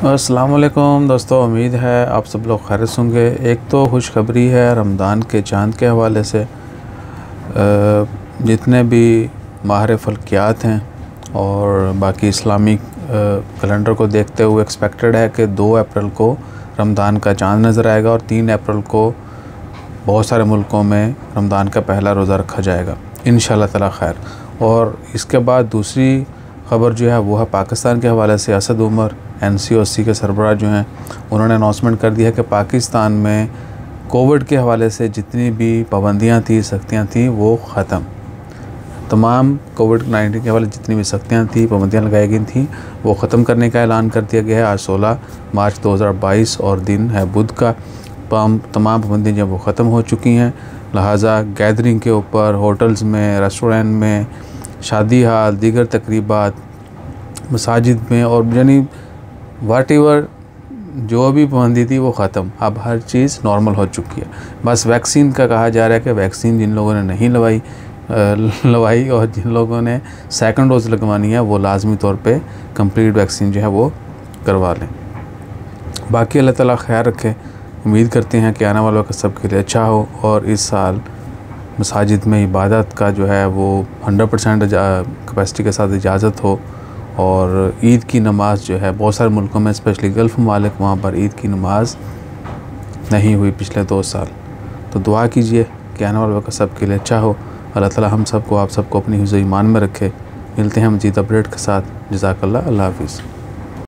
अस्सलाम वालेकुम दोस्तों, उम्मीद है आप सब लोग खैरियत से होंगे। एक तो खुशखबरी है रमज़ान के चाँद के हवाले से। जितने भी माहिर फ़ल्कियात हैं और बाकी इस्लामिक कैलेंडर को देखते हुए एक्सपेक्टेड है कि 2 अप्रैल को रमज़ान का चाँद नज़र आएगा और 3 अप्रैल को बहुत सारे मुल्कों में रमज़ान का पहला रोज़ा रखा जाएगा इंशाअल्लाह ताला खैर। और इसके बाद दूसरी ख़बर जो है वो है पाकिस्तान के हवाले से। असद उमर NCOC के सरबराह जो हैं उन्होंने अनाउंसमेंट कर दिया कि पाकिस्तान में कोविड के हवाले से जितनी भी पाबंदियां थी, सख्तियां थी, वो ख़त्म। तमाम कोविड-19 के हवाले जितनी भी सख्तियां थी, पाबंदियां लगाई गई थी, वो ख़त्म करने का ऐलान कर दिया गया है। आज 16 मार्च 2022 और दिन है बुध का। तमाम पाबंदियाँ जब वो ख़त्म हो चुकी हैं, लिहाजा गैदरिंग के ऊपर होटल्स में, रेस्टोरेंट में, शादी हाल, दीगर तकरीबात, मसाजिद में और यानी वाटेवर जो भी पाबंदी थी वो ख़त्म। अब हर चीज़ नॉर्मल हो चुकी है। बस वैक्सीन का कहा जा रहा है कि वैक्सीन जिन लोगों ने नहीं लगवाई और जिन लोगों ने सेकंड डोज लगवानी है वो लाजमी तौर पे कंप्लीट वैक्सीन जो है वो करवा लें। बाकी अल्लाह ताला ख़ैर रखे। उम्मीद करते हैं कि आने वाला वक्त सबके लिए अच्छा हो और इस साल मसाजिद में इबादत का जो है वो 100% कैपेसिटी के साथ इजाज़त हो। और ईद की नमाज़ जो है बहुत सारे मुल्कों में, स्पेशली गल्फ़ ममालिक, वहाँ पर ईद की नमाज़ नहीं हुई पिछले 2 साल। तो दुआ कीजिए कि आने वाला वक्त सबके लिए अच्छा हो। अल्लाह ताला हम सबको, आप सबको अपनी हिफ़्ज़-ओ-ईमान में रखे। मिलते हैं मज़ीद अपडेट के साथ। जज़ाकल्लाह। अल्लाह हाफ़िज़।